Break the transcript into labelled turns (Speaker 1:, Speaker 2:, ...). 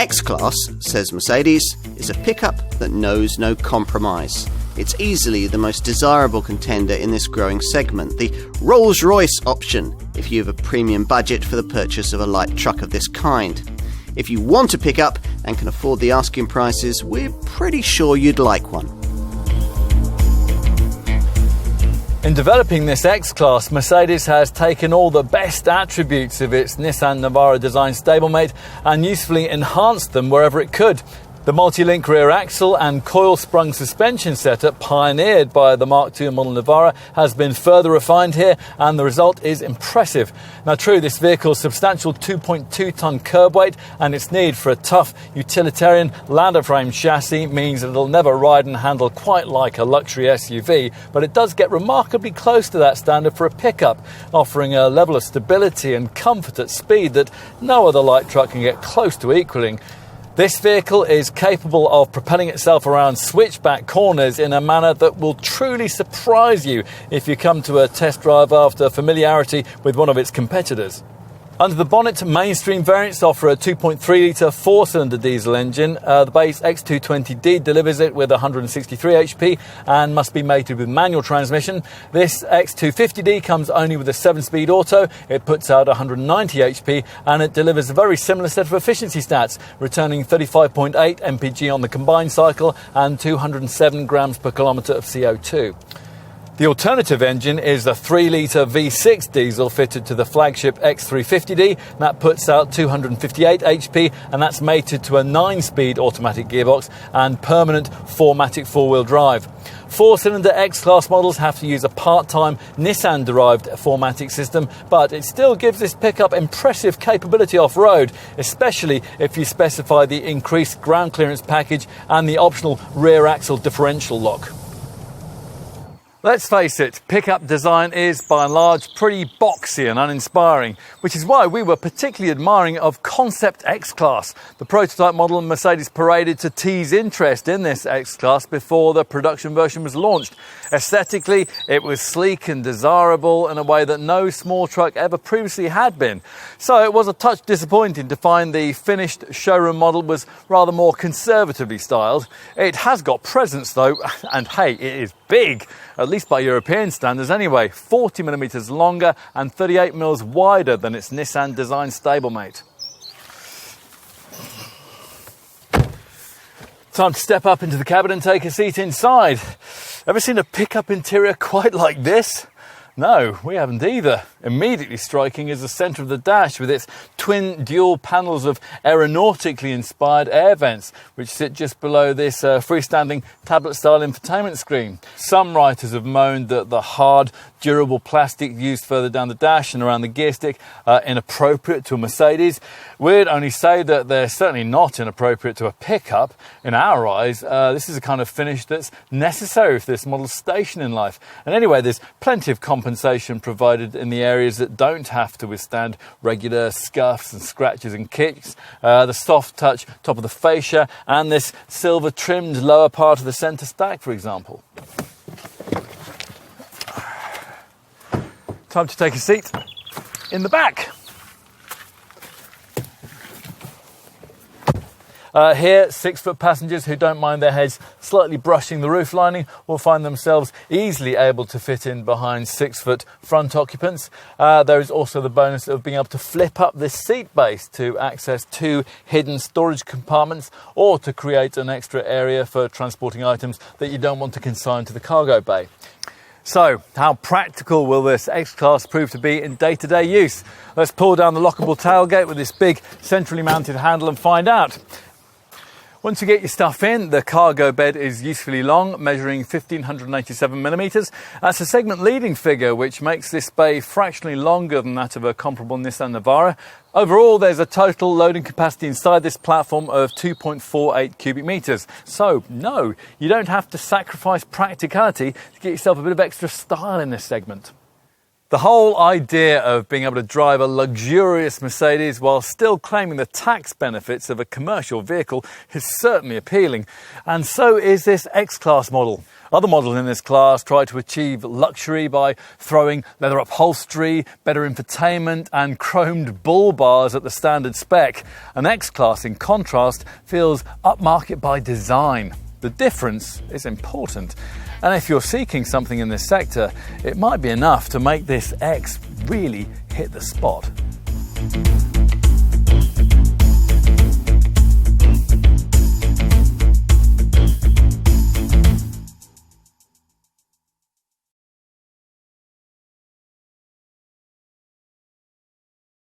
Speaker 1: X-Class, says Mercedes, is a pickup that knows no compromise. It's easily the most desirable contender in this growing segment, the Rolls-Royce option, if you have a premium budget for the purchase of a light truck of this kind. If you want a pickup and can afford the asking prices, we're pretty sure you'd like one.
Speaker 2: In developing this X-Class, Mercedes has taken all the best attributes of its Nissan Navara design stablemate and usefully enhanced them wherever it could. The multi-link rear axle and coil-sprung suspension setup pioneered by the Mark II model Navara has been further refined here, and the result is impressive. Now true, this vehicle's substantial 2.2-tonne curb weight and its need for a tough utilitarian ladder frame chassis means that it'll never ride and handle quite like a luxury SUV, but it does get remarkably close to that standard for a pickup, offering a level of stability and comfort at speed that no other light truck can get close to equalling. This vehicle is capable of propelling itself around switchback corners in a manner that will truly surprise you if you come to a test drive after familiarity with one of its competitors. Under the bonnet, mainstream variants offer a 2.3-litre four-cylinder diesel engine. The base X220D delivers it with 163 HP and must be mated with manual transmission. This X250D comes only with a 7-speed auto. It puts out 190 HP and it delivers a very similar set of efficiency stats, returning 35.8 mpg on the combined cycle and 207 grams per kilometre of CO2. The alternative engine is a 3-litre V6 diesel fitted to the flagship X350D. That puts out 258 HP and that's mated to a 9-speed automatic gearbox and permanent 4MATIC four-wheel drive. Four-cylinder X-Class models have to use a part-time Nissan-derived 4MATIC system, but it still gives this pickup impressive capability off-road, especially if you specify the increased ground clearance package and the optional rear axle differential lock. Let's face it, pickup design is by and large pretty boxy and uninspiring, which is why we were particularly admiring of Concept X-Class, the prototype model Mercedes paraded to tease interest in this X-Class before the production version was launched. Aesthetically, it was sleek and desirable in a way that no small truck ever previously had been. So it was a touch disappointing to find the finished showroom model was rather more conservatively styled. It has got presence though, and hey, it is big, at least by European standards anyway, 40mm longer and 38mm wider than its Nissan design stablemate. Time to step up into the cabin and take a seat inside. Ever seen a pickup interior quite like this? No, we haven't either. Immediately striking is the centre of the dash with its twin dual panels of aeronautically inspired air vents, which sit just below this freestanding tablet-style infotainment screen. Some writers have moaned that the hard, durable plastic used further down the dash and around the gear stick are inappropriate to a Mercedes. We'd only say that they're certainly not inappropriate to a pickup. In our eyes, this is a kind of finish that's necessary for this model's station in life. And anyway, there's plenty of compensation provided in the areas that don't have to withstand regular scuffs and scratches and kicks. The soft touch top of the fascia and this silver trimmed lower part of the centre stack, for example. Time to take a seat in the back. Here, 6-foot passengers who don't mind their heads slightly brushing the roof lining will find themselves easily able to fit in behind 6-foot front occupants. There is also the bonus of being able to flip up this seat base to access 2 hidden storage compartments or to create an extra area for transporting items that you don't want to consign to the cargo bay. So, how practical will this X-Class prove to be in day-to-day use? Let's pull down the lockable tailgate with this big centrally mounted handle and find out. Once you get your stuff in, the cargo bed is usefully long, measuring 1,587mm. That's a segment-leading figure, which makes this bay fractionally longer than that of a comparable Nissan Navara. Overall, there's a total loading capacity inside this platform of 2.48 cubic metres. So, no, you don't have to sacrifice practicality to get yourself a bit of extra style in this segment. The whole idea of being able to drive a luxurious Mercedes while still claiming the tax benefits of a commercial vehicle is certainly appealing, and so is this X-Class model. Other models in this class try to achieve luxury by throwing leather upholstery, better infotainment and chromed bull bars at the standard spec. An X-Class, in contrast, feels upmarket by design. The difference is important. And if you're seeking something in this sector, it might be enough to make this X really hit the spot.